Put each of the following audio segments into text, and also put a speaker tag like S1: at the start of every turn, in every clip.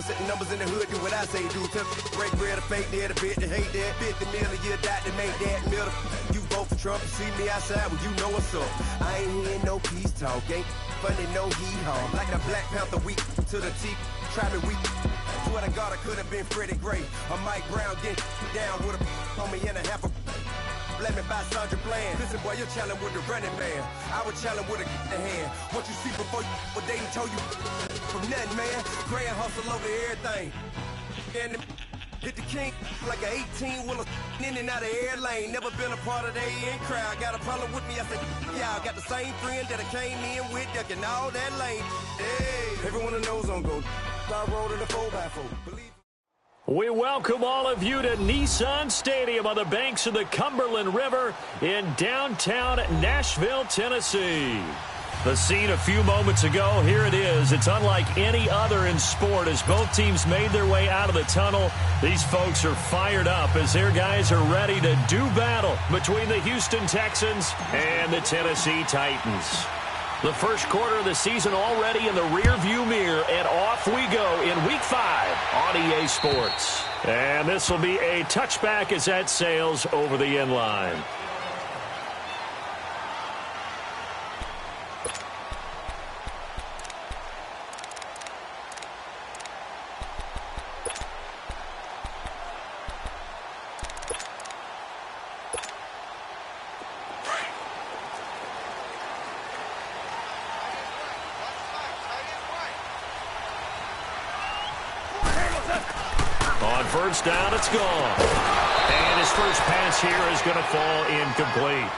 S1: Set the numbers in the hood, do what I say do. Break bread or fake there, the bit to hate that. 50 million, you die to make that middle. You vote for Trump, you see me outside, well, you know what's up. I ain't hearing no peace talk, ain't funny, no hee-haw. Like the Black Panther week to the teeth, try me weak. Swear to God, I could have been Freddie Gray or Mike Brown, get down with a on me and a half a. Let me buy Sandra Bland. Listen, boy, you're challenging with the running man. I was challenging with a hand. What you see before you, what they told you from nothing, man. Grand hustle over everything. And hit the king like an 18-wheeler in and out of air lane. Never been a part of the in crowd. Got a problem with me? I said, y'all got the same friend that I came in with, ducking all that lane. Hey, everyone knows on go. I roll to the 4x4.
S2: We welcome all of you to Nissan Stadium on the banks of the Cumberland River in downtown Nashville, Tennessee. The scene a few moments ago, here it is. It's unlike any other in sport as both teams made their way out of the tunnel. These folks are fired up as their guys are ready to do battle between the Houston Texans and the Tennessee Titans. The first quarter of the season already in the rearview mirror, and off we go in Week 5 on EA Sports. And this will be a touchback as that sails over the end line. First down, it's gone. And his first pass here is going to fall incomplete.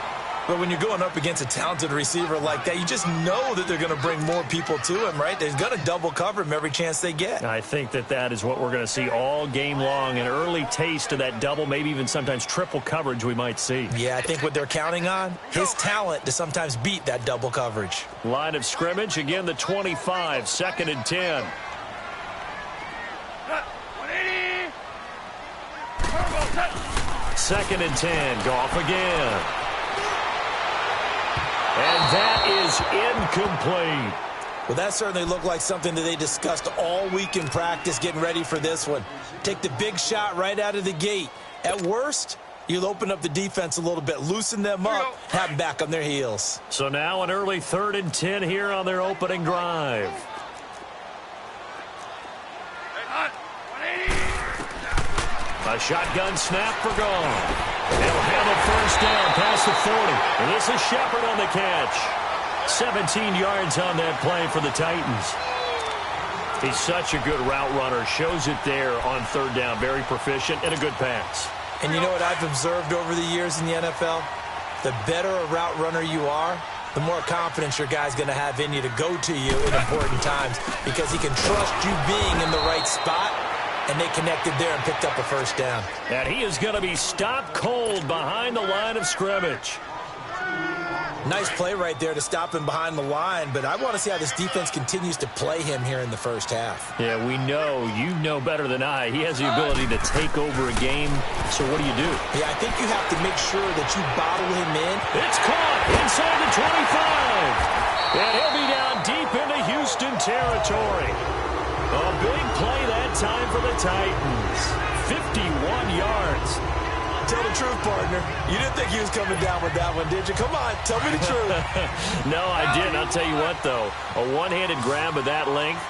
S3: But when you're going up against a talented receiver like that, you just know that they're going to bring more people to him, right? They're going to double cover him every chance they get.
S2: I think that is what we're going to see all game long. An early taste of that double, maybe even sometimes triple coverage we might see.
S3: Yeah, I think what they're counting on, his talent to sometimes beat that double coverage.
S2: Line of scrimmage, again the 25, 2nd and 10. Second and 10. Goff again. And that is incomplete.
S3: Well, that certainly looked like something that they discussed all week in practice getting ready for this one. Take the big shot right out of the gate. At worst, you'll open up the defense a little bit, loosen them up, have them back on their heels.
S2: So now an early 3rd and 10 here on their opening drive. A shotgun snap for Goff. He'll have a first down past the 40. And this is Shepard on the catch. 17 yards on that play for the Titans. He's such a good route runner. Shows it there on 3rd down. Very proficient and a good pass.
S3: And you know what I've observed over the years in the NFL? The better a route runner you are, the more confidence your guy's going to have in you to go to you in important times because he can trust you being in the right spot. And they connected there and picked up a first down.
S2: And he is going to be stopped cold behind the line of scrimmage.
S3: Nice play right there to stop him behind the line, but I want to see how this defense continues to play him here in the first half.
S2: Yeah, we know. You know better than I. He has the ability to take over a game. So what do you do?
S3: Yeah, I think you have to make sure that you bottle him in.
S2: It's caught inside the 25. And he'll be down deep into Houston territory. A big play that time for the Titans. 51 yards.
S3: Tell the truth, partner. You didn't think he was coming down with that one, did you? Come on, tell me the truth.
S2: No, I didn't. I'll tell you what, though. A one-handed grab of that length.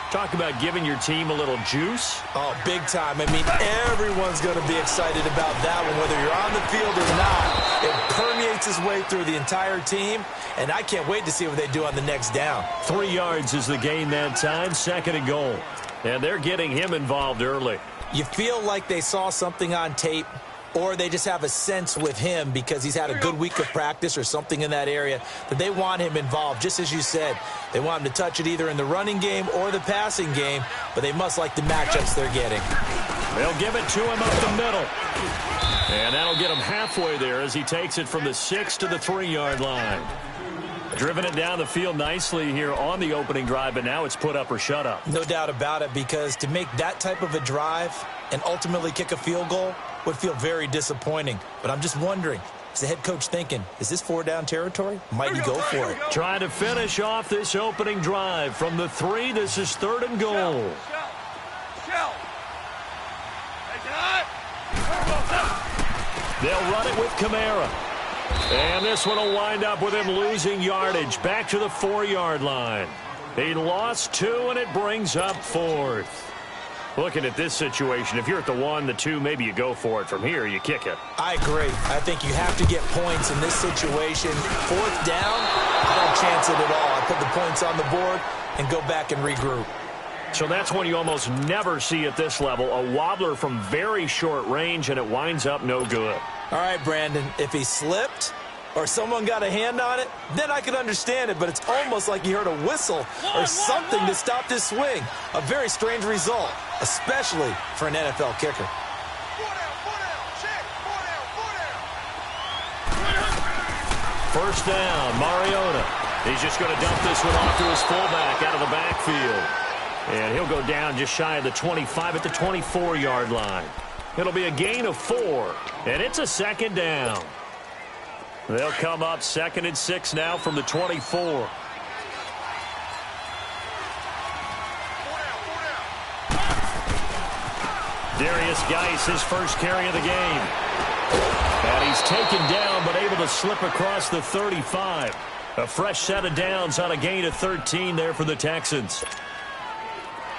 S2: Talk about giving your team a little juice.
S3: Oh, big time. I mean, everyone's going to be excited about that one, whether you're on the field or not. It permeates its way through the entire team, and I can't wait to see what they do on the next down.
S2: 3 yards is the gain that time, 2nd and goal. And they're getting him involved early.
S3: You feel like they saw something on tape, or they just have a sense with him because he's had a good week of practice or something in that area that they want him involved. Just as you said, they want him to touch it either in the running game or the passing game, but they must like the matchups they're getting.
S2: They'll give it to him up the middle. And that'll get him halfway there as he takes it from the 6 to the 3-yard line. Driven it down the field nicely here on the opening drive, but now it's put up or shut up.
S3: No doubt about it, because to make that type of a drive and ultimately kick a field goal would feel very disappointing. But I'm just wondering, is the head coach thinking, is this 4-down territory? Might he go for it?
S2: Trying to finish off this opening drive from the 3. This is 3rd and goal. They'll run it with Kamara. And this one will wind up with him losing yardage back to the 4-yard line. He lost 2, and it brings up 4th. Looking at this situation, if you're at the 1, the 2, maybe you go for it. From here, you kick it.
S3: I agree. I think you have to get points in this situation. 4th down, I don't chance it at all. I put the points on the board and go back and regroup.
S2: So that's one you almost never see at this level. A wobbler from very short range, and it winds up no good.
S3: All right, Brandon, if he slipped or someone got a hand on it, then I could understand it, but it's almost like he heard a whistle or something to stop this swing. A very strange result, especially for an NFL kicker.
S2: First down, Mariota. He's just going to dump this one off to his fullback out of the backfield. And he'll go down just shy of the 25 at the 24-yard line. It'll be a gain of 4, and it's a 2nd down. They'll come up 2nd and 6 now from the 24. Darius Geis, his first carry of the game. And he's taken down, but able to slip across the 35. A fresh set of downs on a gain of 13 there for the Texans.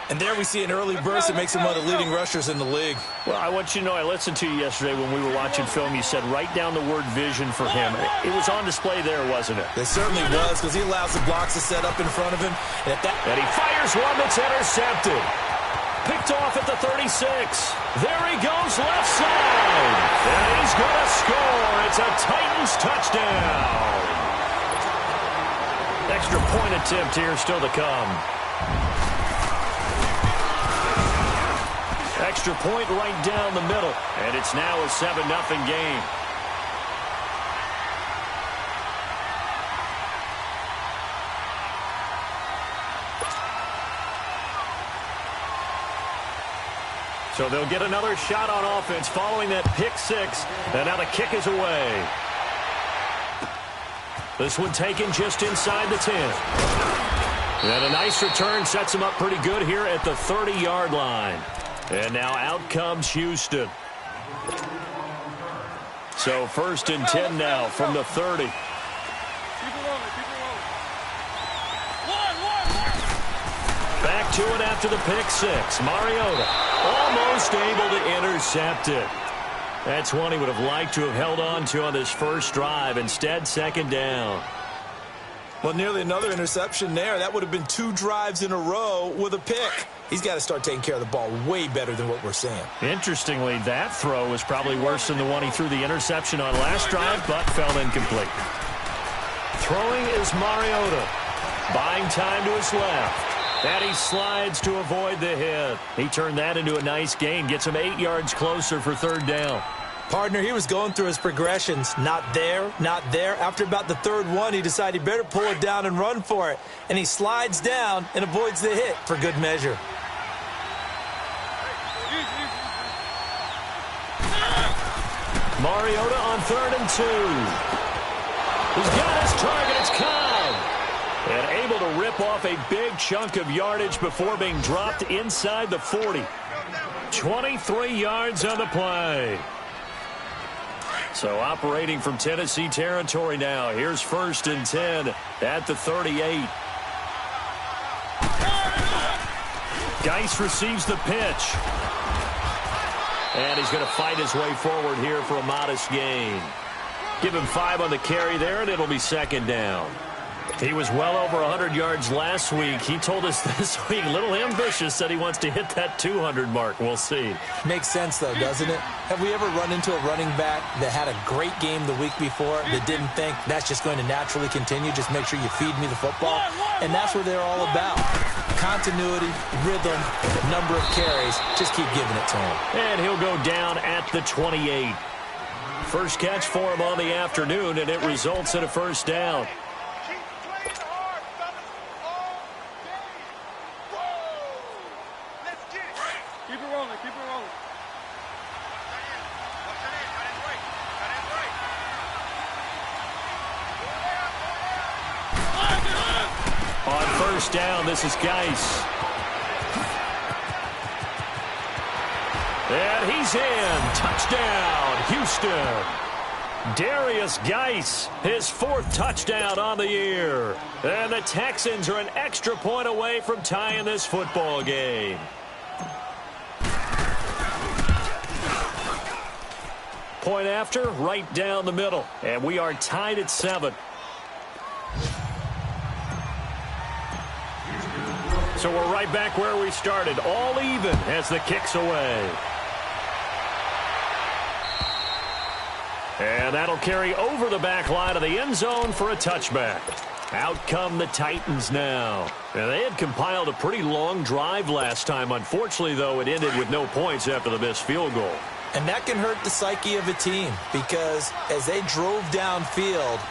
S3: And there we see an early burst that makes him one of the leading rushers in the league.
S2: Well, I want you to know, I listened to you yesterday when we were watching film. You said write down the word vision for him. It was on display there, wasn't it?
S3: It certainly was, because he allows the blocks to set up in front of him.
S2: And he fires one that's intercepted. Picked off at the 36. There he goes, left side. And he's going to score. It's a Titans touchdown. Extra point attempt here still to come. Extra point right down the middle. And it's now a 7-0 game. So they'll get another shot on offense following that pick 6. And now the kick is away. This one taken just inside the 10. And a nice return sets him up pretty good here at the 30-yard line. And now out comes Houston. So 1st and 10 now from the 30. Back to it after the pick 6. Mariota almost able to intercept it. That's one he would have liked to have held on to on this first drive. Instead, 2nd down.
S3: Well, nearly another interception there. That would have been 2 drives in a row with a pick. He's got to start taking care of the ball way better than what we're seeing.
S2: Interestingly, that throw was probably worse than the one he threw the interception on last drive, but fell incomplete. Throwing is Mariota. Buying time to his left. And he slides to avoid the hit. He turned that into a nice gain. Gets him 8 yards closer for 3rd down.
S3: Partner, he was going through his progressions. Not there, not there. After about the 3rd one, he decided he better pull it down and run for it. And he slides down and avoids the hit for good measure.
S2: Mariota on 3rd and 2. He's got his target. It's Cobb. And able to rip off a big chunk of yardage before being dropped inside the 40. 23 yards on the play. So operating from Tennessee territory now. Here's 1st and 10 at the 38. Geis receives the pitch. And he's going to fight his way forward here for a modest gain. Give him 5 on the carry there, and it'll be 2nd down. He was well over 100 yards last week. He told us this week, a little ambitious, said he wants to hit that 200 mark. We'll see.
S3: Makes sense, though, doesn't it? Have we ever run into a running back that had a great game the week before that didn't think that's just going to naturally continue? Just make sure you feed me the football. And that's what they're all about. Continuity, rhythm, number of carries. Just keep giving it to him.
S2: And he'll go down at the 28. First catch for him on the afternoon, and it results in a 1st down. On 1st down, this is Geis. And he's in. Touchdown, Houston. Darius Geis, his 4th touchdown on the year. And the Texans are an extra point away from tying this football game. Point after, right down the middle. And we are tied at 7. So we're right back where we started, all even as the kick's away. And that'll carry over the back line of the end zone for a touchback. Out come the Titans now. And they had compiled a pretty long drive last time. Unfortunately, though, it ended with no points after the missed field goal.
S3: And that can hurt the psyche of a team because as they drove downfield,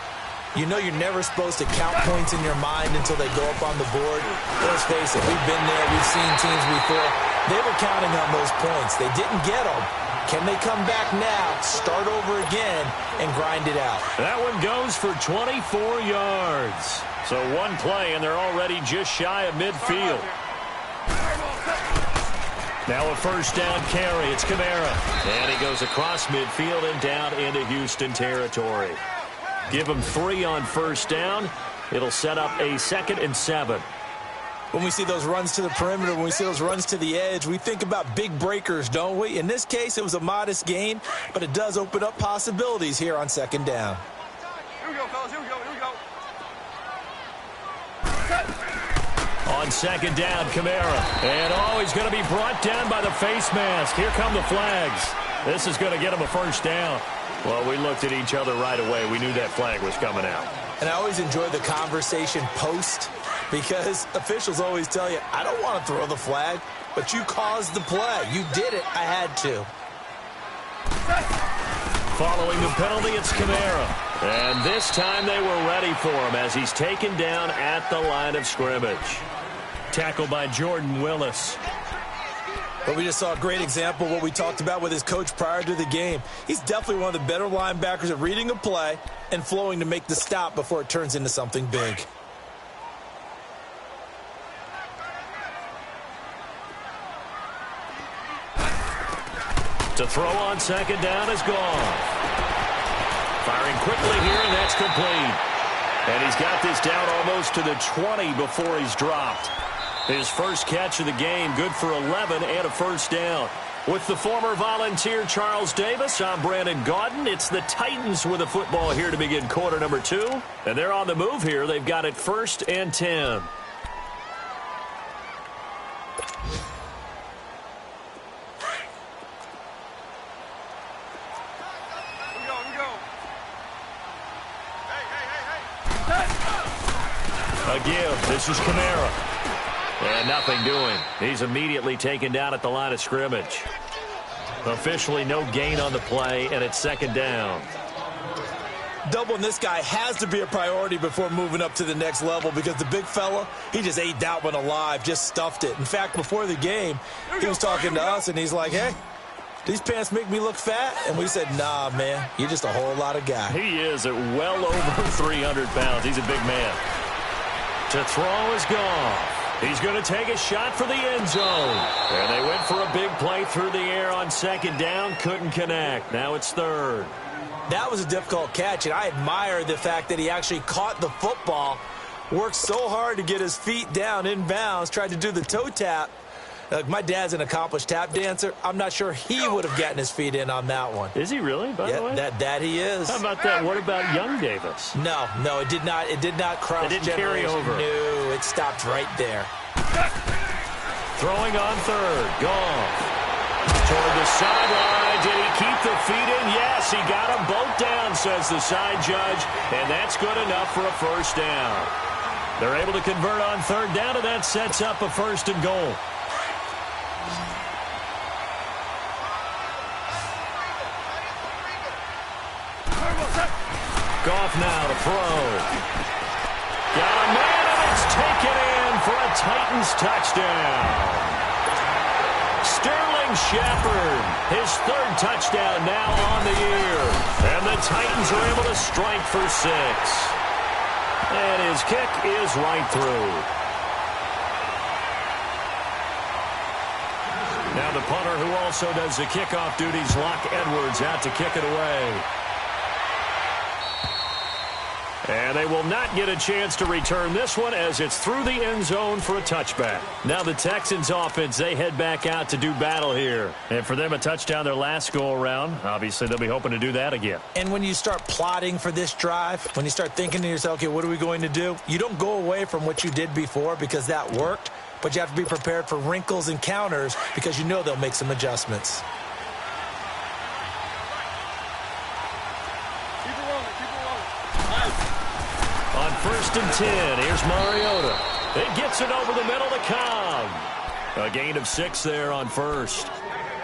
S3: you know you're never supposed to count points in your mind until they go up on the board. Let's face it, we've been there. We've seen teams before. They were counting on those points. They didn't get them. Can they come back now, start over again, and grind it out? That
S2: one goes for 24 yards. So one play, and they're already just shy of midfield. Now a first down carry. It's Kamara. And he goes across midfield and down into Houston territory. Give him 3 on first down. It'll set up a 2nd and 7.
S3: When we see those runs to the perimeter, when we see those runs to the edge, we think about big breakers, don't we? In this case, it was a modest gain, but it does open up possibilities here on 2nd down.
S4: Here we go, fellas. Here we go. Here we go.
S2: On 2nd down, Kamara. And he's going to be brought down by the face mask. Here come the flags. This is going to get him a first down. Well, we looked at each other right away. We knew that flag was coming out.
S3: And I always enjoy the conversation post because officials always tell you, I don't want to throw the flag, but you caused the play. You did it. I had to.
S2: Following the penalty, it's Kamara. And this time they were ready for him as he's taken down at the line of scrimmage. Tackled by Jordan Willis.
S3: But we just saw a great example of what we talked about with his coach prior to the game. He's definitely one of the better linebackers at reading a play and flowing to make the stop before it turns into something big.
S2: To throw on 2nd down is gone. Firing quickly here, and that's complete. And he's got this down almost to the 20 before he's dropped. His first catch of the game, good for 11 and a first down. With the former Volunteer Charles Davis, I'm Brandon Gaudin. It's the Titans with the football here to begin quarter number 2. And they're on the move here. They've got it 1st and 10. A give. This is Kamara. And nothing doing. He's immediately taken down at the line of scrimmage. Officially no gain on the play, and it's 2nd down.
S3: Doubling this guy has to be a priority before moving up to the next level because the big fella, he just ate that one alive, just stuffed it. In fact, before the game, he was talking to us, and he's like, hey, these pants make me look fat? And we said, nah, man, you're just a whole lot of guy.
S2: He is at well over 300 pounds. He's a big man. To throw is gone. He's going to take a shot for the end zone. And they went for a big play through the air on 2nd down. Couldn't connect. Now it's 3rd.
S3: That was a difficult catch, and I admire the fact that he actually caught the football, worked so hard to get his feet down inbounds, tried to do the toe tap. My dad's an accomplished tap dancer. I'm not sure he would have gotten his feet in on that one.
S2: Is he really, by the way?
S3: That he is.
S2: How about that? What about young Davis?
S3: No, it did not. It did not cross.
S2: It didn't carry over.
S3: No, it stopped right there.
S2: Throwing on 3rd. Gone. Toward the sideline. Did he keep the feet in? Yes, he got them both down, says the side judge. And that's good enough for a first down. They're able to convert on 3rd down, and that sets up a 1st and goal. Goff now to throw. Got a man, and it's taken in for a Titans touchdown. Sterling Shepard, his 3rd touchdown now on the year. And the Titans are able to strike for 6. And his kick is right through. Now the punter who also does the kickoff duties, Locke Edwards, out to kick it away. And they will not get a chance to return this one as it's through the end zone for a touchback. Now the Texans offense, they head back out to do battle here. And for them, a touchdown their last go-around. Obviously, they'll be hoping to do that again.
S3: And when you start plotting for this drive, when you start thinking to yourself, okay, what are we going to do? You don't go away from what you did before because that worked, but you have to be prepared for wrinkles and counters because you know they'll make some adjustments.
S2: On 1st and 10, here's Mariota. It gets it over the middle to Cobb. A gain of 6 there on 1st.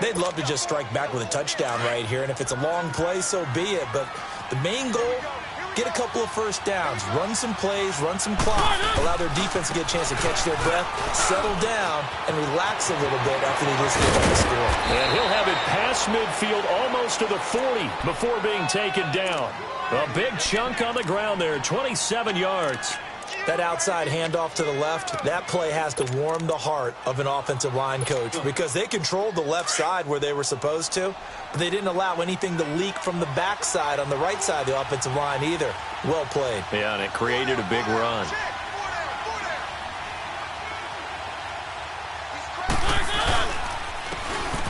S3: They'd love to just strike back with a touchdown right here, and if it's a long play, so be it. But the main goal, get a couple of first downs, run some plays, run some clock, allow their defense to get a chance to catch their breath, settle down, and relax a little bit after they just give up the score.
S2: And he'll have it past midfield almost to the 40 before being taken down. A big chunk on the ground there, 27 yards.
S3: That outside handoff to the left, that play has to warm the heart of an offensive line coach because they controlled the left side where they were supposed to, but they didn't allow anything to leak from the backside on the right side of the offensive line either. Well played.
S2: Yeah, and it created a big run.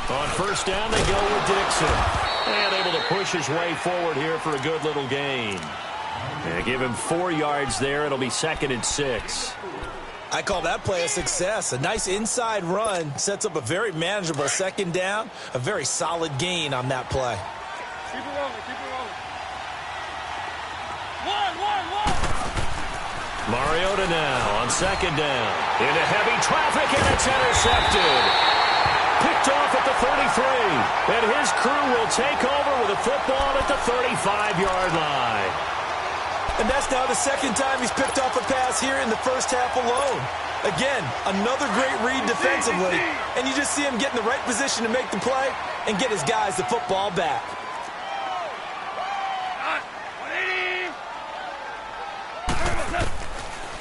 S2: On 1st down, they go with Dixon. And able to push his way forward here for a good little gain. And give him 4 yards there. It'll be 2nd and 6.
S3: I call that play a success. A nice inside run sets up a very manageable 2nd down. A very solid gain on that play.
S4: Keep it rolling, keep it rolling. One.
S2: Mariota now on 2nd down. Into heavy traffic, and it's intercepted. Picked off at the 33, and his crew will take over with a football at the 35-yard line.
S3: And that's now the 2nd time he's picked off a pass here in the first half alone. Again, another great read defensively, and you just see him get in the right position to make the play and get his guys the football back.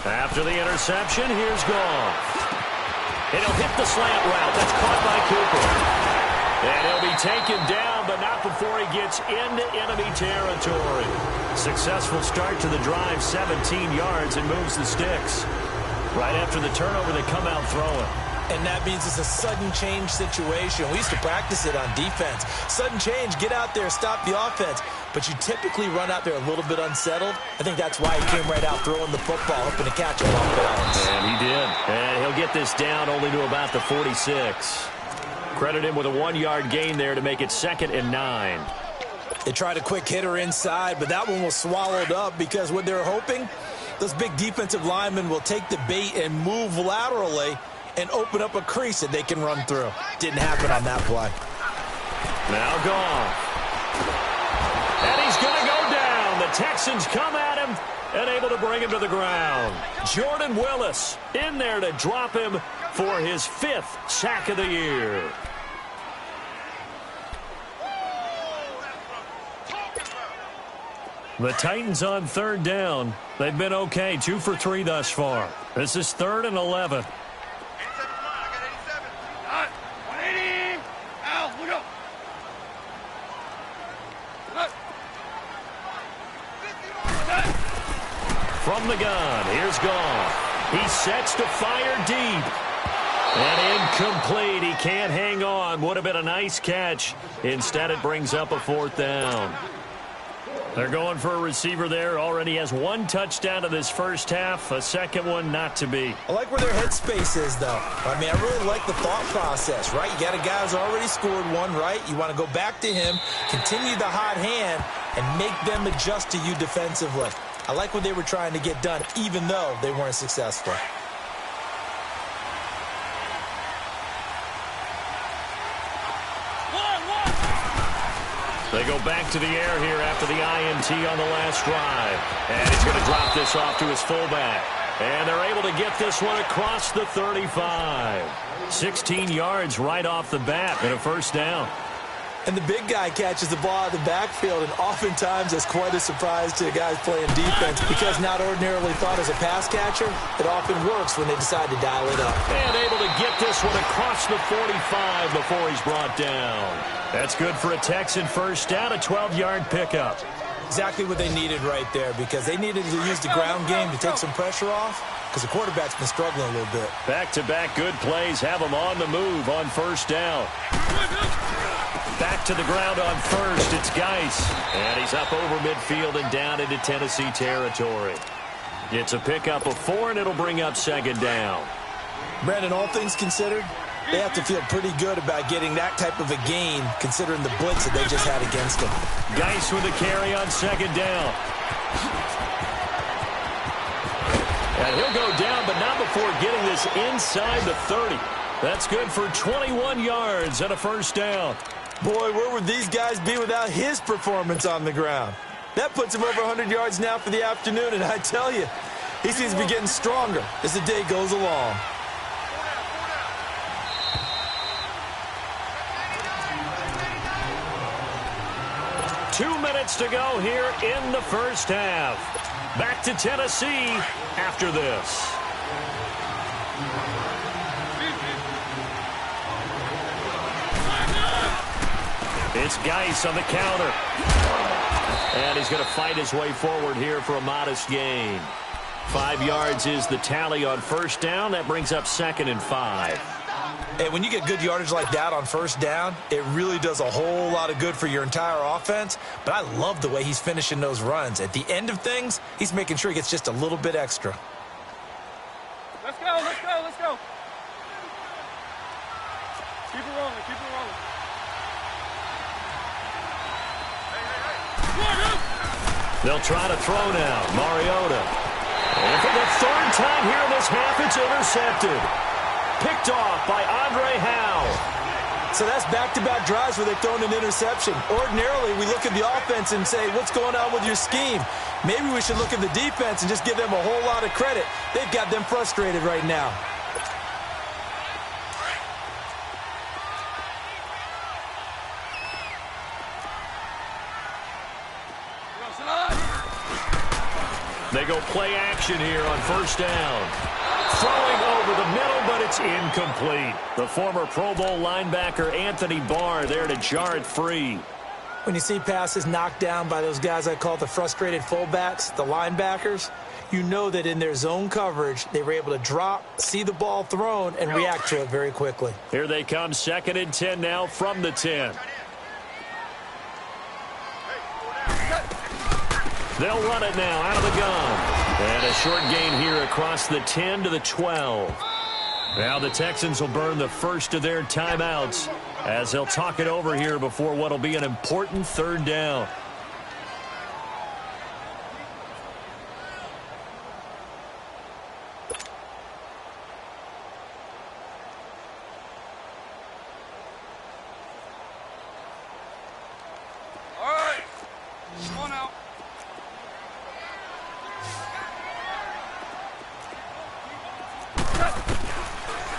S2: After the interception, here's Goff. And he'll hit the slant route. That's caught by Cooper. And he'll be taken down, but not before he gets into enemy territory. Successful start to the drive, 17 yards, and moves the sticks. Right after the turnover, they come out throwing.
S3: And that means it's a sudden change situation. We used to practice it on defense. Sudden change, get out there, stop the offense. But you typically run out there a little bit unsettled. I think that's why he came right out throwing the football, hoping to catch him off balance.
S2: And he did. And he'll get this down only to about the 46. Credit him with a 1-yard gain there to make it 2nd and 9.
S3: They tried a quick hitter inside, but that one was swallowed up because what they're hoping, those big defensive linemen will take the bait and move laterally and open up a crease that they can run through. Didn't happen on that play.
S2: Now Goff. And he's going to go down. The Texans come at him and able to bring him to the ground. Jordan Willis in there to drop him for his 5th sack of the year. The Titans on 3rd down. They've been okay, 2 for 3 thus far. This is 3rd and 11. From the gun, here's Goff. He sets to fire deep. And incomplete. He can't hang on. Would have been a nice catch. Instead, it brings up a 4th down. They're going for a receiver there. Already has 1 touchdown in this first half. A 2nd one not to be.
S3: I like where their headspace is, though. I mean, I really like the thought process, right? You got a guy who's already scored 1, right? You want to go back to him, continue the hot hand, and make them adjust to you defensively. I like what they were trying to get done, even though they weren't successful.
S2: They go back to the air here after the INT on the last drive. And he's going to drop this off to his fullback. And they're able to get this one across the 35. 16 yards right off the bat and a 1st down.
S3: And the big guy catches the ball out of the backfield, and oftentimes that's quite a surprise to guys playing defense because not ordinarily thought as a pass catcher, it often works when they decide to dial it up.
S2: And able to get this one across the 45 before he's brought down. That's good for a Texan first down, a 12-yard pickup.
S3: Exactly what they needed right there because they needed to use the ground game to take some pressure off because the quarterback's been struggling a little bit.
S2: Back-to-back good plays have him on the move on first down. Back to the ground on first. It's Geis. And he's up over midfield and down into Tennessee territory. It's a pickup of 4, and it'll bring up second down.
S3: Brandon, all things considered, they have to feel pretty good about getting that type of a gain considering the blitz that they just had against them.
S2: Geis with a carry on second down. And he'll go down, but not before getting this inside the 30. That's good for 21 yards and a first down.
S3: Boy, where would these guys be without his performance on the ground? That puts him over 100 yards now for the afternoon, and I tell you, he seems to be getting stronger as the day goes along.
S2: Two minutes to go here in the first half. Back to Tennessee after this. It's Geis on the counter. And he's going to fight his way forward here for a modest gain. 5 yards is the tally on first down. That brings up 2nd and 5.
S3: Hey, when you get good yardage like that on first down, it really does a whole lot of good for your entire offense. But I love the way he's finishing those runs. At the end of things, he's making sure he gets just a little bit extra.
S4: Let's go, let's go, let's go. Keep it rolling, keep it rolling.
S2: They'll try to throw now. Mariota. And for the 3rd time here in this half, it's intercepted. Picked off by Andre Howe.
S3: So that's back-to-back drives where they've thrown an interception. Ordinarily, we look at the offense and say, what's going on with your scheme? Maybe we should look at the defense and just give them a whole lot of credit. They've got them frustrated right now.
S2: They go play action here on first down. Throwing over the middle, but it's incomplete. The former Pro Bowl linebacker Anthony Barr there to jar it free.
S3: When you see passes knocked down by those guys I call the frustrated fullbacks, the linebackers, you know that in their zone coverage, they were able to drop, see the ball thrown, and react to it very quickly.
S2: Here they come, 2nd and 10 now from the 10. They'll run it now out of the gun. And a short gain here across the 10 to the 12. Now the Texans will burn the first of their timeouts as they'll talk it over here before what will be an important 3rd down.
S4: All right, come on out.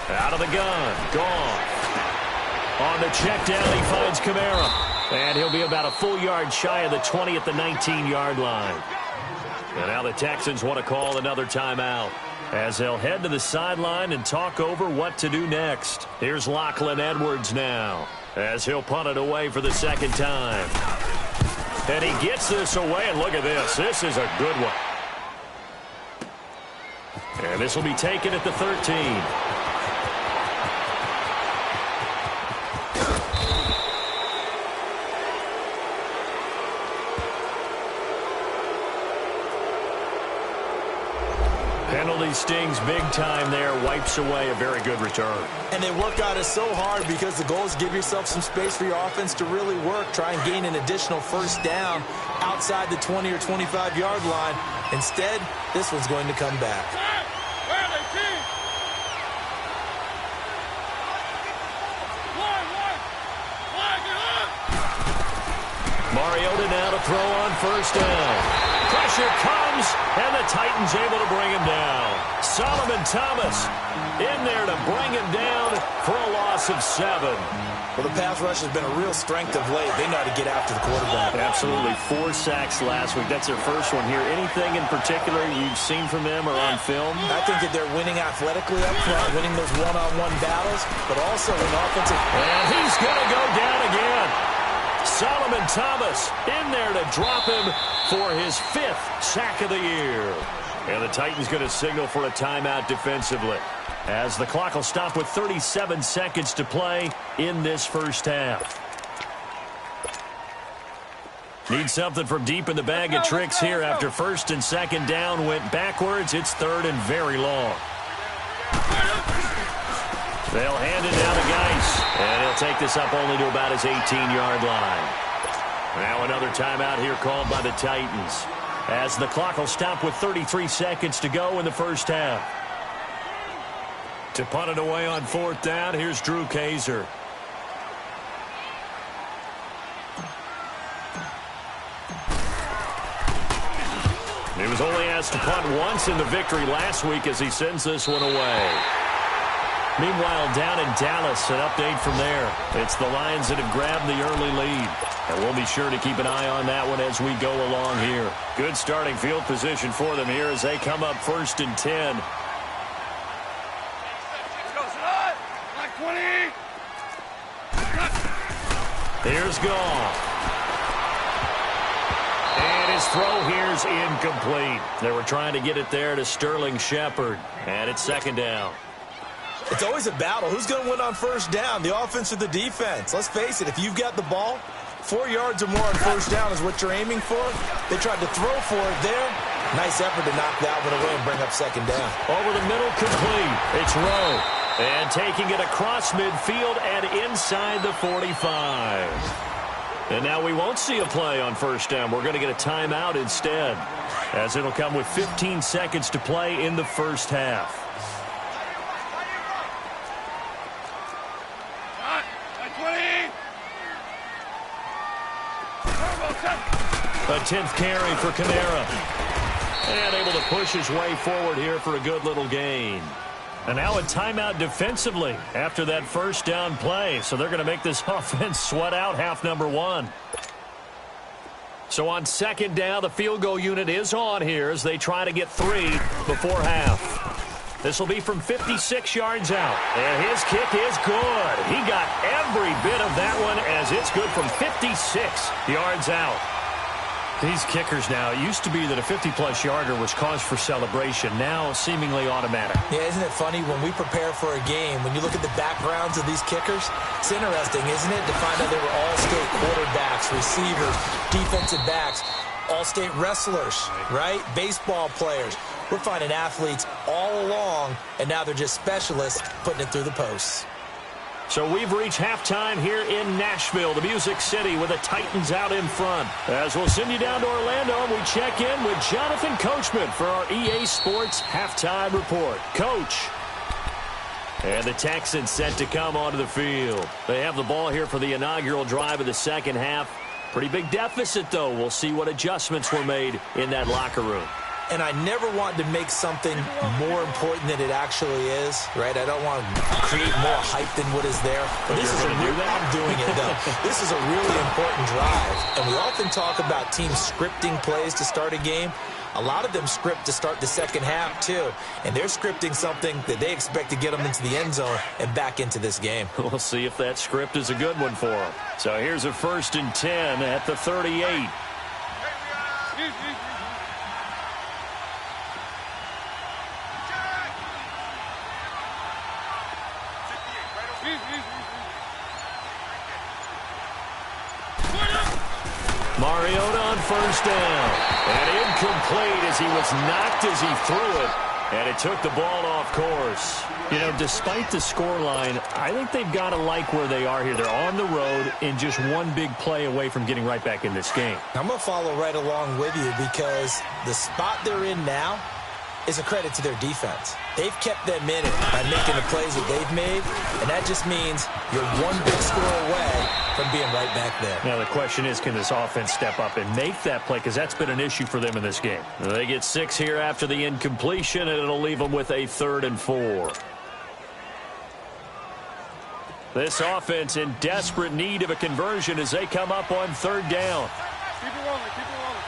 S2: Out of the gun. Gone. On the check down, he finds Kamara. And he'll be about a full yard shy of the 20 at the 19-yard line. And now the Texans want to call another timeout as they'll head to the sideline and talk over what to do next. Here's Lachlan Edwards now as he'll punt it away for the 2nd time. And he gets this away, and look at this. This is a good one. And this will be taken at the 13. Penalty stings big time there, wipes away a very good return.
S3: And they work on it so hard because the goal is give yourself some space for your offense to really work. Try and gain an additional first down outside the 20 or 25-yard line. Instead, this one's going to come back.
S2: Mariota now to throw on first down. Pressure comes, and the Titans able to bring him down. Solomon Thomas in there to bring him down for a loss of 7.
S3: Well, the pass rush has been a real strength of late. They know how to get after the quarterback.
S2: Absolutely. 4 sacks last week. That's their first one here. Anything in particular you've seen from them or on film?
S3: I think that they're winning athletically up front, winning those one-on-one battles, but also in offensive.
S2: And he's going to go down again. Solomon Thomas in there to drop him for his 5th sack of the year. And the Titans going to signal for a timeout defensively, as the clock will stop with 37 seconds to play in this first half. Need something from deep in the bag of tricks here after first and second down went backwards. It's third and very long. They'll hand it down to Geis, and he'll take this up only to about his 18-yard line. Now another timeout here called by the Titans, as the clock will stop with 33 seconds to go in the first half. To punt it away on 4th down, here's Drew Kaiser. He was only asked to punt once in the victory last week as he sends this one away. Meanwhile, down in Dallas, an update from there. It's the Lions that have grabbed the early lead. And we'll be sure to keep an eye on that one as we go along here. Good starting field position for them here as they come up 1st and 10. Here's Goff. And his throw here's incomplete. They were trying to get it there to Sterling Shepard. And it's 2nd down.
S3: It's always a battle. Who's going to win on 1st down, the offense or the defense? Let's face it, if you've got the ball, 4 yards or more on 1st down is what you're aiming for. They tried to throw for it there. Nice effort to knock that one away and bring up 2nd down.
S2: Over the middle, complete. It's Rowe. And taking it across midfield and inside the 45. And now we won't see a play on 1st down. We're going to get a timeout instead, as it'll come with 15 seconds to play in the first half. A 10th carry for Kamara. And able to push his way forward here for a good little gain. And now a timeout defensively after that 1st down play. So they're going to make this offense sweat out half number 1. So on 2nd down, the field goal unit is on here as they try to get 3 before half. This will be from 56 yards out. And his kick is good. He got every bit of that one as it's good from 56 yards out. These kickers now, it used to be that a 50-plus yarder was cause for celebration. Now seemingly automatic.
S3: Yeah, isn't it funny when we prepare for a game, when you look at the backgrounds of these kickers, it's interesting, isn't it, to find out they were all-state quarterbacks, receivers, defensive backs, all-state wrestlers, right? Baseball players. We're finding athletes all along, and now they're just specialists putting it through the posts.
S2: So we've reached halftime here in Nashville, the Music City, with the Titans out in front. As we'll send you down to Orlando, and we check in with Jonathan Coachman for our EA Sports Halftime Report. Coach. And the Texans set to come onto the field. They have the ball here for the inaugural drive of the second half. Pretty big deficit, though. We'll see what adjustments were made in that locker room.
S3: And I never want to make something more important than it actually is, right? I don't want to create more hype than what is there. But this is I'm doing it, though. This is a really important drive. And we often talk about teams scripting plays to start a game. A lot of them script to start the second half, too. And they're scripting something that they expect to get them into the end zone and back into this game.
S2: We'll see if that script is a good one for them. So here's a 1st and 10 at the 38. Mariota on 1st down. And incomplete as he was knocked as he threw it. And it took the ball off course. You know, despite the scoreline, I think they've got to like where they are here. They're on the road and just one big play away from getting right back in this game.
S3: I'm going to follow right along with you because the spot they're in now is a credit to their defense. They've kept them in it by making the plays that they've made, and that just means you're one big score away from being right back there.
S2: Now the question is, can this offense step up and make that play? Because that's been an issue for them in this game. They get 6 here after the incompletion, and it'll leave them with a 3rd and 4. This offense in desperate need of a conversion as they come up on 3rd down.
S4: Keep it rolling, keep it rolling.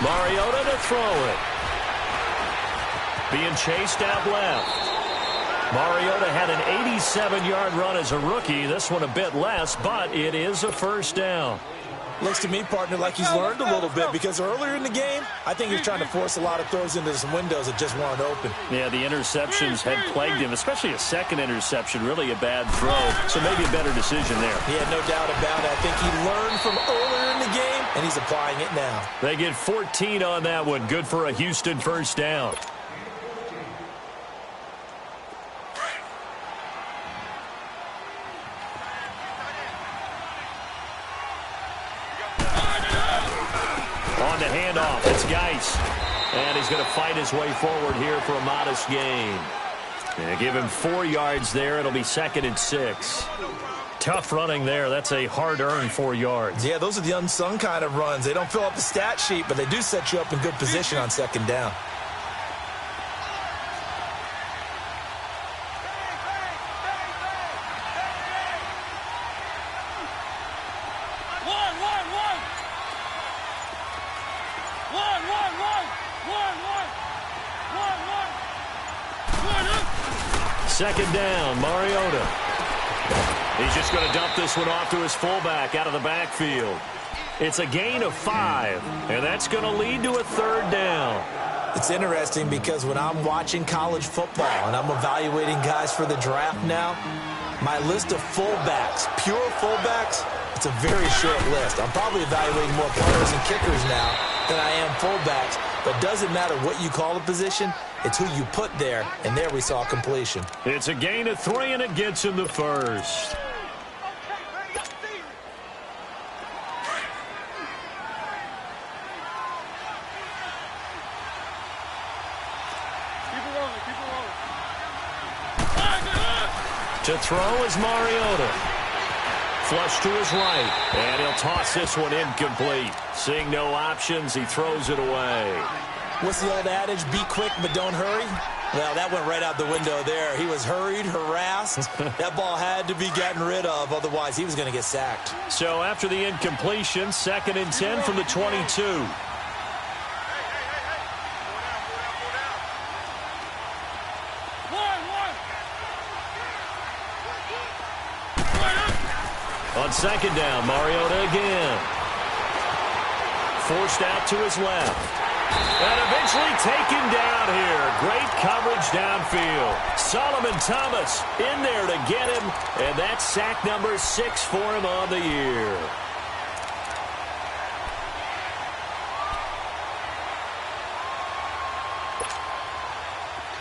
S2: Mariota to throw it. Being chased out left. Mariota had an 87-yard run as a rookie. This one a bit less, but it is a 1st down.
S3: Looks to me, partner, like he's learned a little bit because earlier in the game, I think he was trying to force a lot of throws into some windows that just weren't open.
S2: Yeah, the interceptions had plagued him, especially a second interception, really a bad throw. So maybe a better decision there.
S3: Yeah, no doubt about it. I think he learned from earlier in the game, and he's applying it now.
S2: They get 14 on that one. Good for a Houston 1st down. On the handoff, it's Geis. And he's going to fight his way forward here for a modest gain. They give him 4 yards there. It'll be 2nd and 6. Tough running there. That's a hard-earned 4 yards.
S3: Yeah, those are the unsung kind of runs. They don't fill up the stat sheet, but they do set you up in good position on 2nd down.
S2: Second down, Mariota. He's just going to dump this one off to his fullback out of the backfield. It's a gain of 5, and that's going to lead to a 3rd down.
S3: It's interesting because when I'm watching college football and I'm evaluating guys for the draft now, my list of fullbacks, pure fullbacks, it's a very short list. I'm probably evaluating more punters and kickers now than I am fullbacks. But it doesn't matter what you call the position, it's who you put there, and there we saw completion.
S2: It's a gain of 3, and it gets him the 1st. To throw is Mariota. Flush to his right, and he'll toss this one incomplete. Seeing no options, he throws it away.
S3: What's the old adage? Be quick, but don't hurry? Well, that went right out the window there. He was hurried, harassed. That ball had to be gotten rid of, otherwise he was going to get sacked.
S2: So after the incompletion, 2nd and 10 from the 22. On 2nd down, Mariota again. Forced out to his left. And eventually taken down here. Great coverage downfield. Solomon Thomas in there to get him. And that's sack number 6 for him on the year.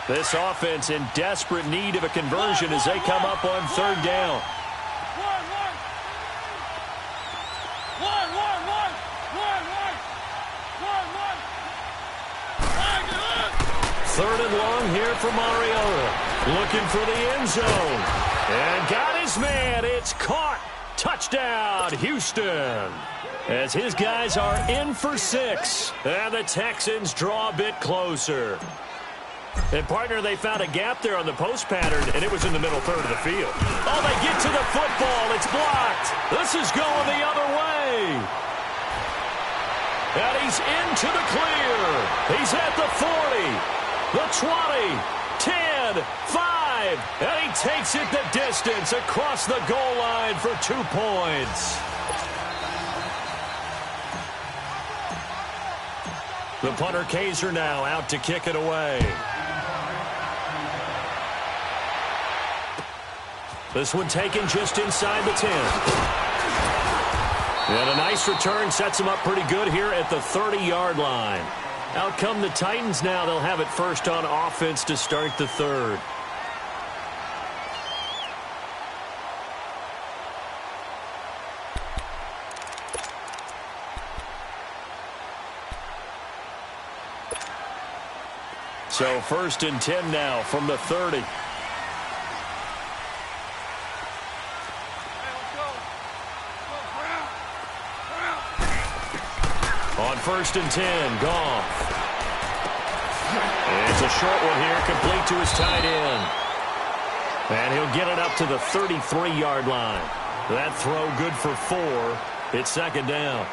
S2: This offense in desperate need of a conversion as they come up on 3rd down. Third and long here for Mariota. Looking for the end zone. And got his man. It's caught. Touchdown, Houston. As his guys are in for 6. And the Texans draw a bit closer. And, partner, they found a gap there on the post pattern, and it was in the middle third of the field. Oh, they get to the football. It's blocked. This is going the other way. And he's into the clear. He's at the 40. The 20, 10, 5, and he takes it the distance across the goal line for 2 points. The punter Kaiser now out to kick it away. This one taken just inside the 10. And a nice return sets him up pretty good here at the 30-yard line. Out come the Titans now. They'll have it first on offense to start the 3rd. So 1st and 10 now from the 30. first and 10. Goff. It's a short one here, complete to his tight end. And he'll get it up to the 33-yard line. That throw good for 4. It's second down.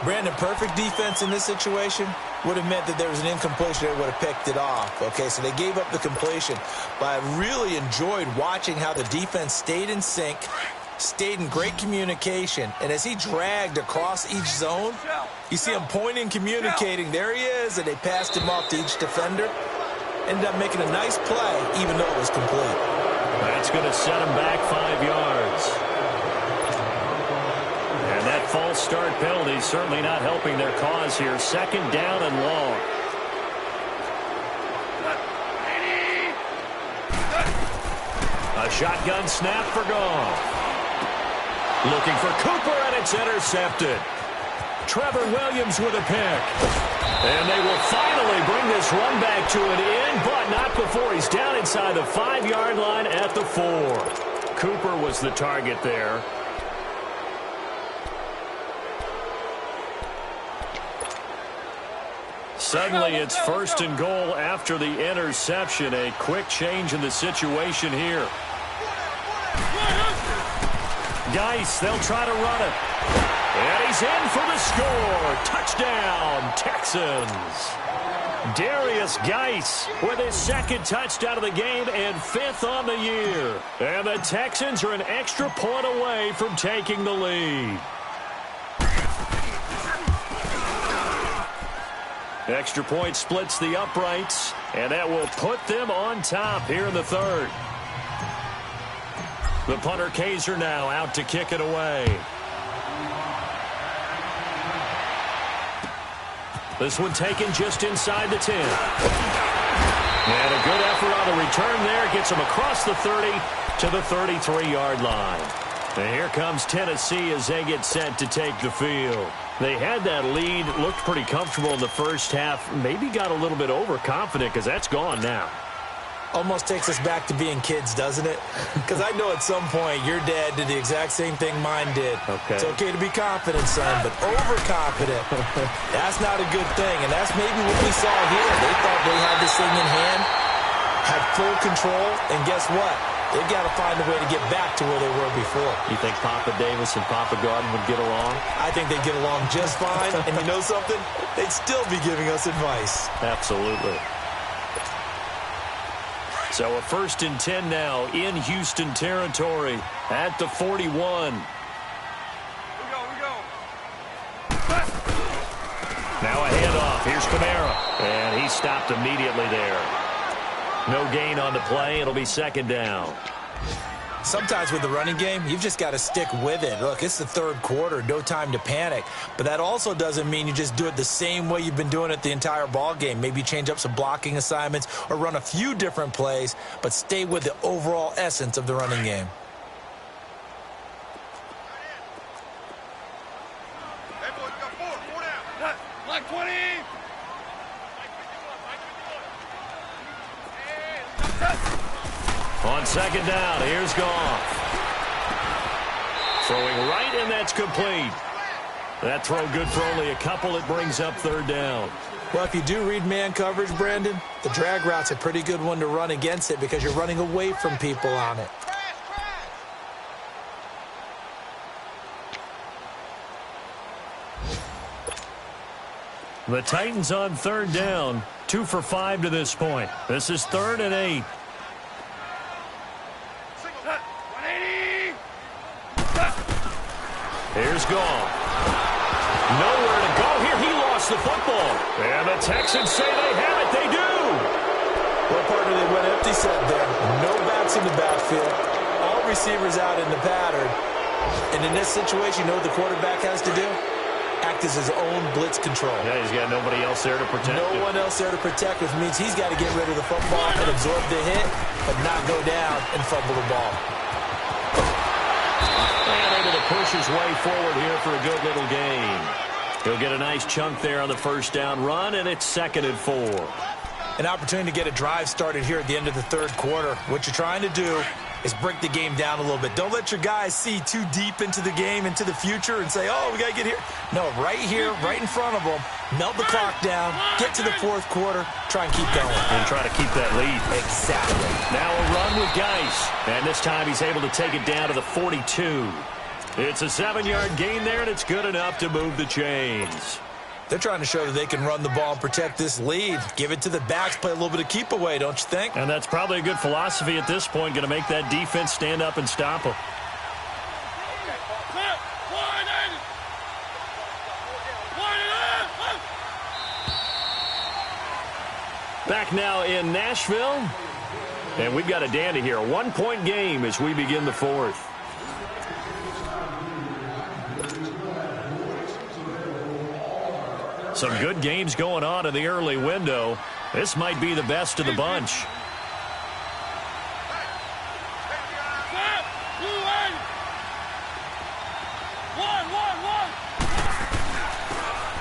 S3: Brandon, perfect defense in this situation would have meant that there was an incompletion that would have picked it off. Okay, so they gave up the completion. But I really enjoyed watching how the defense stayed in sync, stayed in great communication. And as he dragged across each zone, you see him pointing, communicating. There he is, and they passed him off to each defender. Ended up making a nice play, even though it was complete.
S2: That's going to set him back 5 yards. And that false start penalty certainly not helping their cause here. Second down and long. A shotgun snap for Goff. Looking for Cooper, and it's intercepted. Trevor Williams with a pick. And they will finally bring this run back to an end, but not before he's down inside the 5-yard line at the 4. Cooper was the target there. Suddenly it's first and goal after the interception. A quick change in the situation here. Geis, they'll try to run it. And he's in for the score. Touchdown, Texans. Darius Geis with his second touchdown of the game and 5th on the year. And the Texans are an extra point away from taking the lead. Extra point splits the uprights, and that will put them on top here in the third. The punter Kaiser now out to kick it away. This one taken just inside the 10. And a good effort on the return there. Gets him across the 30 to the 33-yard line. And here comes Tennessee as they get set to take the field. They had that lead, looked pretty comfortable in the first half. Maybe got a little bit overconfident because that's gone now.
S3: Almost takes us back to being kids, doesn't it? Because I know at some point your dad did the exact same thing mine did.
S2: Okay.
S3: It's okay to be confident, son, but overconfident, that's not a good thing. And that's maybe what we saw here. They thought they had this thing in hand, had full control, and guess what? They've got to find a way to get back to where they were before.
S2: You think Papa Davis and Papa Gordon would get along?
S3: I think they'd get along just fine. And you know something? They'd still be giving us advice.
S2: Absolutely. So a first and 10 now in Houston territory at the 41.
S4: We go.
S2: Now a handoff. Here's Kamara. And he stopped immediately there. No gain on the play. It'll be second down.
S3: Sometimes with the running game, you've just got to stick with it. Look, it's the third quarter, no time to panic. But that also doesn't mean you just do it the same way you've been doing it the entire ball game. Maybe change up some blocking assignments or run a few different plays, but stay with the overall essence of the running game.
S4: Hey, boys, we got 4 down. Black 20.
S2: On second down, here's Goff. Throwing right, and that's complete. That throw good for only a couple. It brings up third down.
S3: Well, if you do read man coverage, Brandon, the drag route's a pretty good one to run against it because you're running away from people on it.
S2: The Titans on third down, 2 for 5 to this point. This is 3rd and 8. Here's Goff. Nowhere to go here. He lost the football. And the Texans say they have it. They do.
S3: Well, partner, they went empty set there. No backs in the backfield. All receivers out in the pattern. And in this situation, you know what the quarterback has to do? Act as his own blitz control.
S2: Yeah, he's got nobody else there to protect him.
S3: No one else there to protect, which means he's got to get rid of the football and absorb the hit, but not go down and fumble the ball.
S2: And able to push his way forward here for a good little gain. He'll get a nice chunk there on the first down run, and it's 2nd and 4.
S3: An opportunity to get a drive started here at the end of the third quarter. What you're trying to do is break the game down a little bit. Don't let your guys see too deep into the game, into the future, and say, oh, we got to get here. No, right here, right in front of them, melt the clock down, get to the fourth quarter, try and keep going.
S2: And try to keep that lead.
S3: Exactly.
S2: Now a run with Geis. And this time he's able to take it down to the 42. It's a 7-yard gain there, and it's good enough to move the chains.
S3: They're trying to show that they can run the ball and protect this lead. Give it to the backs, play a little bit of keep away, don't you think?
S2: And that's probably a good philosophy at this point, going to make that defense stand up and stop them. Back now in Nashville, and we've got a dandy here. A 1-point game as we begin the fourth. Some good games going on in the early window. This might be the best of the bunch.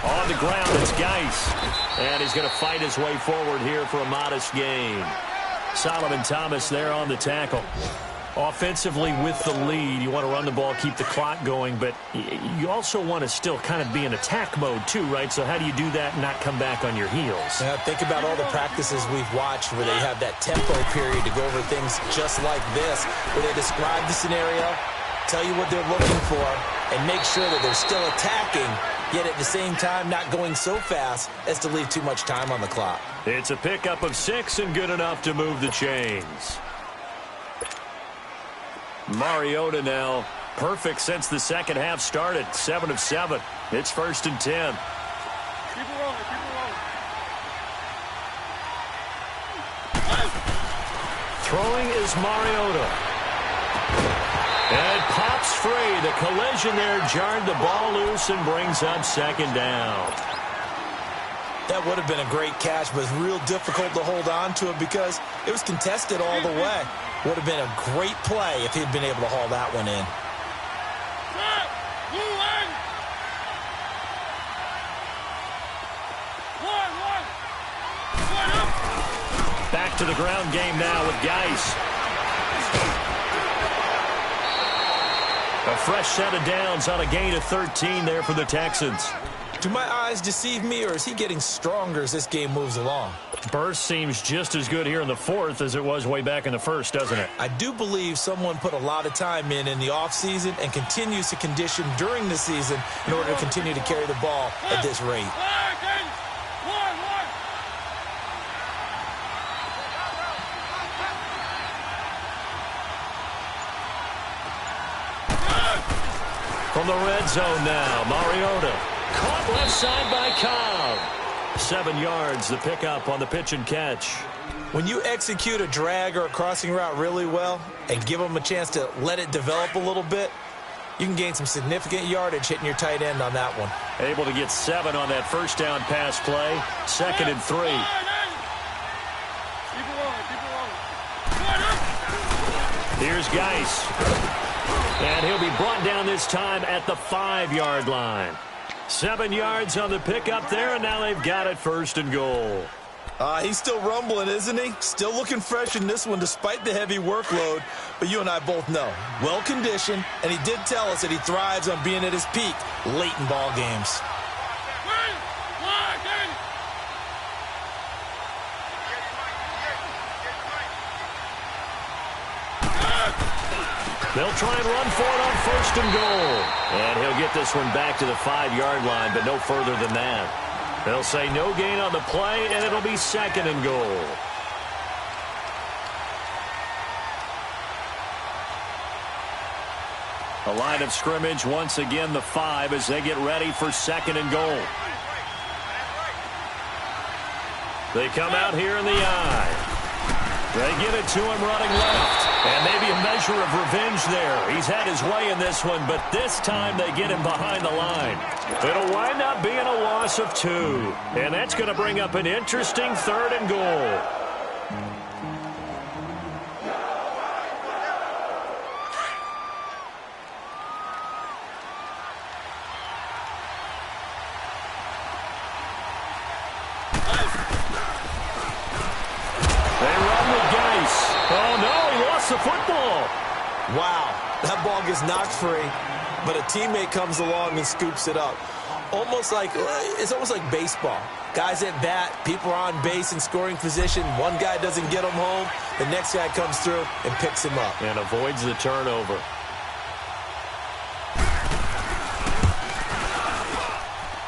S2: On the ground, it's Geis. And he's going to fight his way forward here for a modest gain. Solomon Thomas there on the tackle. Offensively with the lead, you want to run the ball, keep the clock going, but you also want to still kind of be in attack mode too, right? So how do you do that and not come back on your heels?
S3: Yeah, think about all the practices we've watched where they have that tempo period to go over things just like this, where they describe the scenario, tell you what they're looking for, and make sure that they're still attacking, yet at the same time not going so fast as to leave too much time on the clock.
S2: It's a pickup of 6 and good enough to move the chains. Mariota now perfect since the second half started. 7 of 7. It's 1st and 10.
S4: Keep it rolling, keep it rolling.
S2: Throwing is Mariota. And it pops free. The collision there jarred the ball loose and brings up 2nd down.
S3: That would have been a great catch, but it's real difficult to hold on to it because it was contested all the way. Would have been a great play if he'd been able to haul that one in.
S2: Back to the ground game now with Geis. A fresh set of downs on a gain of 13 there for the Texans.
S3: Do my eyes deceive me, or is he getting stronger as this game moves along?
S2: Burst seems just as good here in the fourth as it was way back in the first, doesn't it?
S3: I do believe someone put a lot of time in the offseason and continues to condition during the season in order to continue to carry the ball at this rate.
S2: From the red zone now, Mariota. Caught left side by Cobb. 7 yards, the pickup on the pitch and catch.
S3: When you execute a drag or a crossing route really well and give them a chance to let it develop a little bit, you can gain some significant yardage hitting your tight end on that one.
S2: Able to get 7 on that first down pass play. 2nd and 3. Here's Geis. And he'll be brought down this time at the 5-yard line. 7 yards on the pickup there, and now they've got it 1st and goal.
S3: He's still rumbling, isn't he? Still looking fresh in this one despite the heavy workload. But you and I both know, well-conditioned, and he did tell us that he thrives on being at his peak late in ball games.
S2: They'll try and run for it on 1st and goal. And he'll get this one back to the 5-yard line, but no further than that. They'll say no gain on the play, and it'll be 2nd and goal. A line of scrimmage, once again the 5 as they get ready for 2nd and goal. They come out here in the eye. They give it to him running left. And maybe a measure of revenge there. He's had his way in this one, but this time they get him behind the line. It'll wind up being a loss of 2. And that's going to bring up an interesting 3rd and goal. gets the football.
S3: Wow, that ball gets knocked free, but a teammate comes along and scoops it up. It's almost like baseball. Guys at bat, people are on base in scoring position. One guy doesn't get him home. The next guy comes through and picks him up.
S2: And avoids the turnover.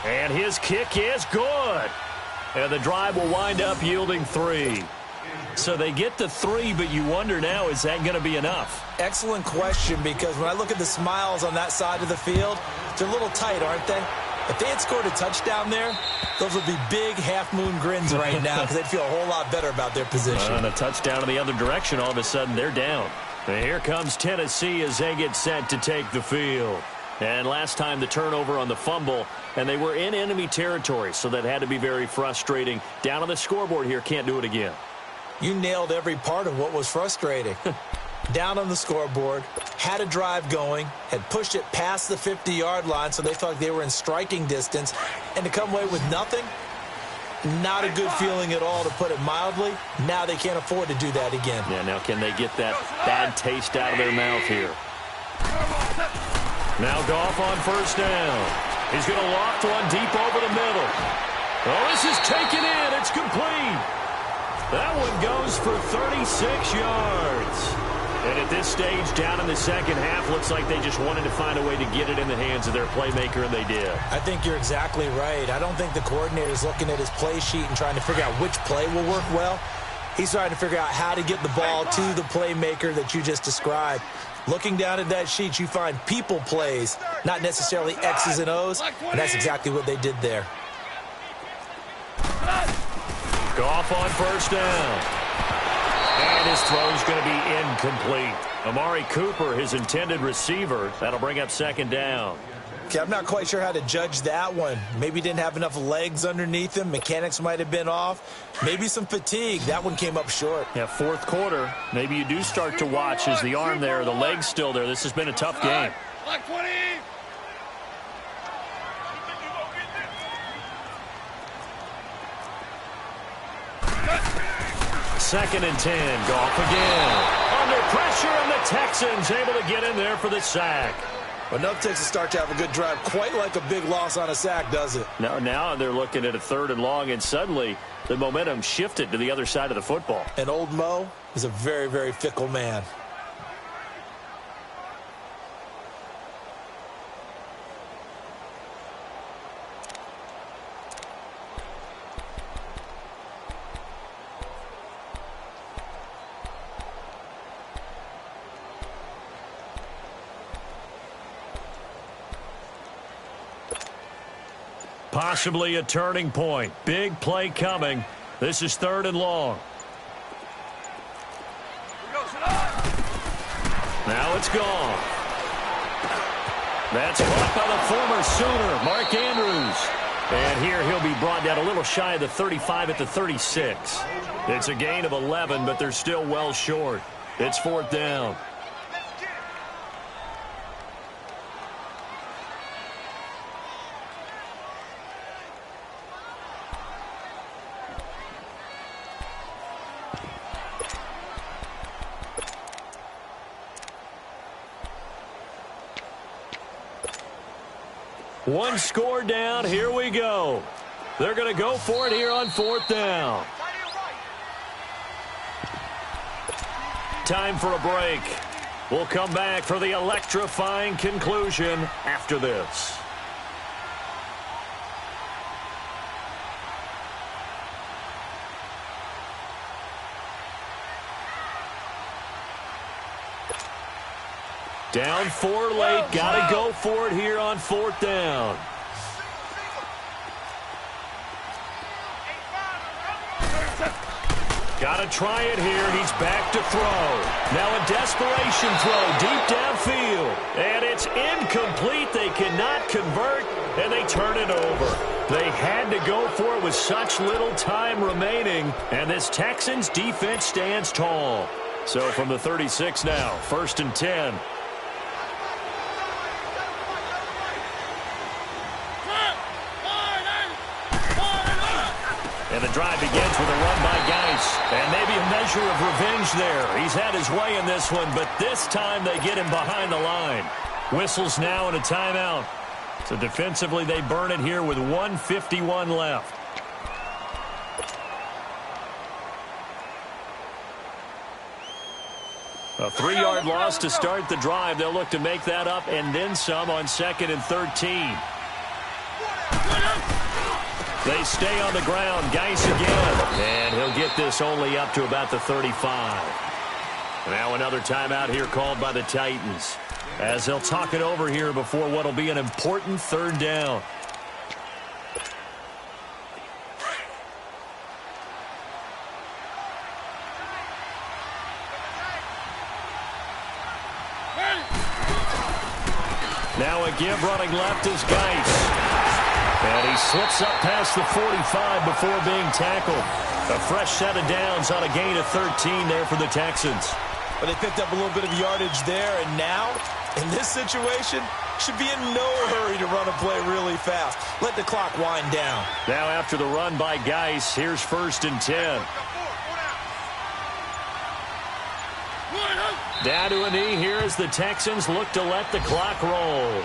S2: And his kick is good. And the drive will wind up yielding 3. So they get the 3, but you wonder now, is that going to be enough?
S3: Excellent question, because when I look at the smiles on that side of the field, they're a little tight, aren't they? If they had scored a touchdown there, those would be big half-moon grins right now because they'd feel a whole lot better about their position.
S2: And a touchdown in the other direction, all of a sudden they're down. And here comes Tennessee as they get set to take the field. And last time the turnover on the fumble, and they were in enemy territory, so that had to be very frustrating. Down on the scoreboard here, can't do it again.
S3: You nailed every part of what was frustrating. Down on the scoreboard, had a drive going, had pushed it past the 50-yard line so they felt like they were in striking distance, and to come away with nothing, not a good feeling at all, to put it mildly. Now they can't afford to do that again.
S2: Yeah, now can they get that bad taste out of their mouth here? Now Goff on first down. He's going to loft one deep over the middle. Oh, this is taken in. It's complete. That one goes for 36 yards. And at this stage, down in the second half, looks like they just wanted to find a way to get it in the hands of their playmaker, and they did. I
S3: think you're exactly right. I don't think the coordinator's looking at his play sheet and trying to figure out which play will work well. He's trying to figure out how to get the ball to the playmaker that you just described. Looking down at that sheet, you find people plays, not necessarily X's and O's, and that's exactly what they did there.
S2: Goff on first down. And his throw's going to be incomplete. Amari Cooper, his intended receiver. That'll bring up second down.
S3: Okay, I'm not quite sure how to judge that one. Maybe didn't have enough legs underneath him. Mechanics might have been off. Maybe some fatigue. That one came up short.
S2: Yeah, fourth quarter. Maybe you do start to watch as the arm there, the leg's still there. This has been a tough game.
S4: Like 20.
S2: Second and 10. Goff again. Under pressure, and the Texans able to get in there for the sack.
S3: Enough takes a start to have a good drive. Quite like a big loss on a sack, does it?
S2: Now they're looking at a 3rd and long, and suddenly the momentum shifted to the other side of the football.
S3: And old Mo is a very, very fickle man.
S2: Possibly a turning point. Big play coming. This is 3rd and long. Now it's gone. That's caught by the former Sooner, Mark Andrews. And here he'll be brought down a little shy of the 35 at the 36. It's a gain of 11, but they're still well short. It's 4th down. One score down. Here we go. They're going to go for it here on 4th down. Time for a break. We'll come back for the electrifying conclusion after this. Down 4 late. Got to go for it here on 4th down. Got to try it here. He's back to throw. Now a desperation throw deep downfield. And it's incomplete. They cannot convert, and they turn it over. They had to go for it with such little time remaining. And this Texans defense stands tall. So from the 36 now, 1st and 10. And the drive begins with a run by Geis. And maybe a measure of revenge there. He's had his way in this one, but this time they get him behind the line. Whistles now and a timeout. So defensively they burn it here with 1:51 left. A 3-yard loss to start the drive. They'll look to make that up and then some on 2nd and 13. They stay on the ground. Geis again. And he'll get this only up to about the 35. Now another timeout here called by the Titans, as they'll talk it over here before what will be an important 3rd down. Now a give running left is Geis. And he slips up past the 45 before being tackled. A fresh set of downs on a gain of 13 there for the Texans.
S3: But they picked up a little bit of yardage there, and now, in this situation, should be in no hurry to run a play really fast. Let the clock wind down.
S2: Now after the run by Geis, here's 1st and 10. Down to a knee here as the Texans look to let the clock roll.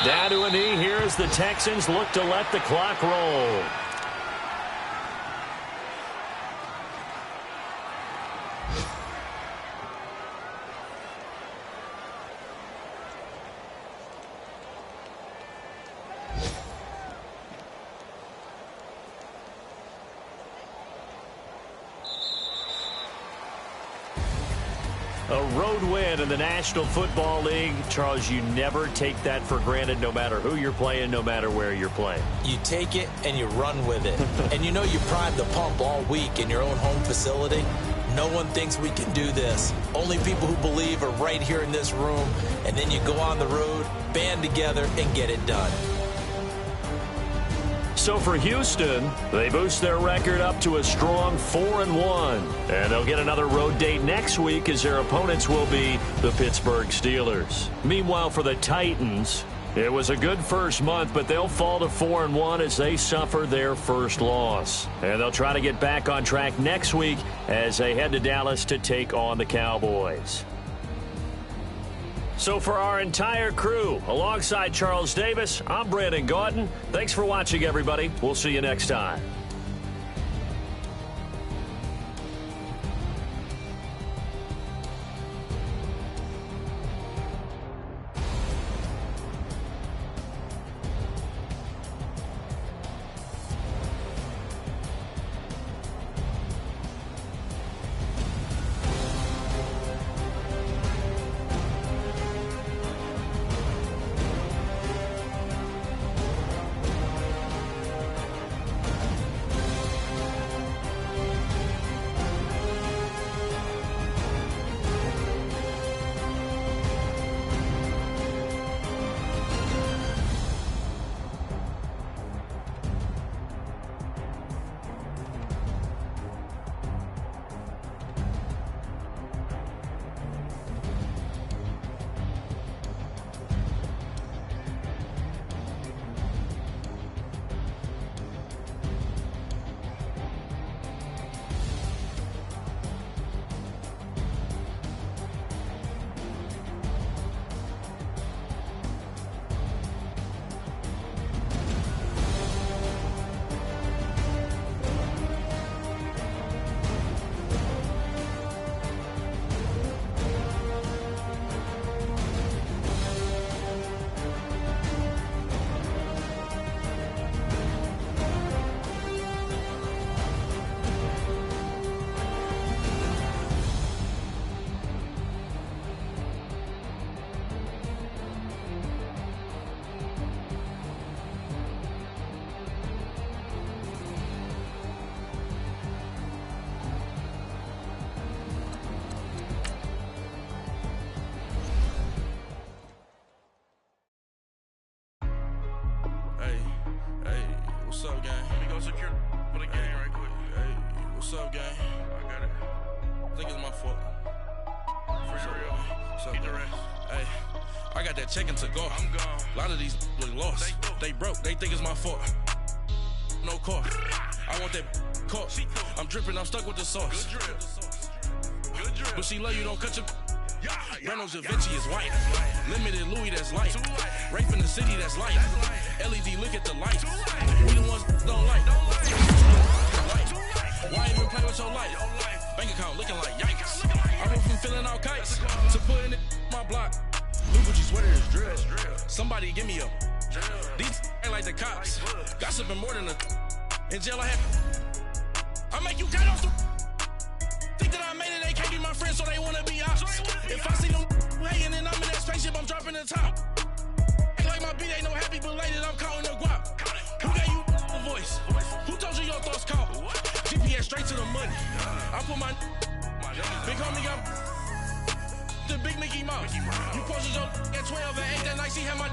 S2: Down to a knee here as the Texans look to let the clock roll. A road win in the National Football League. Charles, you never take that for granted, no matter who you're playing, no matter where you're playing.
S3: You take it and you run with it. And you know you primed the pump all week in your own home facility. No one thinks we can do this. Only people who believe are right here in this room. And then you go on the road, band together, and get it done.
S2: So for Houston, they boost their record up to a strong 4-1. And they'll get another road date next week as their opponents will be the Pittsburgh Steelers. Meanwhile, for the Titans, it was a good first month, but they'll fall to 4-1 as they suffer their first loss. And they'll try to get back on track next week as they head to Dallas to take on the Cowboys. So for our entire crew, alongside Charles Davis, I'm Brandon Gaudin. Thanks for watching, everybody. We'll see you next time.
S5: What's up, gang?
S4: Let me go secure for the game right quick.
S5: Hey, what's up, gang?
S4: I got it.
S5: I think it's my fault.
S4: For real.
S5: What's up,
S4: Eat the
S5: gang?
S4: rest.
S5: Hey, I got that check to go.
S4: I'm gone.
S5: A lot of these look lost. They broke. They think it's my fault. No car. I want that car. I'm dripping. I'm stuck with the sauce.
S4: Good drip. Good drip.
S5: But she love you. Don't cut your.
S4: Yeah.
S5: Reynolds Da Vinci is white. Limited Louis, that's light. Rape in the city, that's light. LED, look at the light. We the ones don't like. Why even play with your life? Bank account looking like yikes. I went from filling out kites to putting it in my block. Blue Gucci sweater is drill. Somebody give me a. These ain't like the cops. Gossiping more than a. In jail I had. I make you cut off the. Think that I made it, they can't be my friends, so they wanna be ops. If I see them hanging and I'm in that spaceship, I'm dropping the top. Act like my beat ain't no happy belated, I'm counting the guap. Who gave you the voice? Who told you your thoughts count? GPS straight to the money. I put my big homie got the big Mickey Mouse. You posted your at 12 and 8 that night, she had my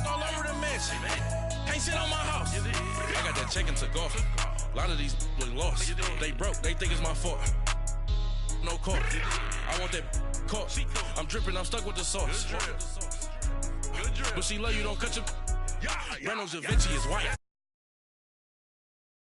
S5: all over the mansion. Can't sit on my house. I got that check to go. A lot of these look lost. They broke. They think it's my fault. No car. I want that car. I'm dripping. I'm stuck with the sauce.
S4: Good drip.
S5: But she love you. Don't cut your. Reynolds Da Vinci is white.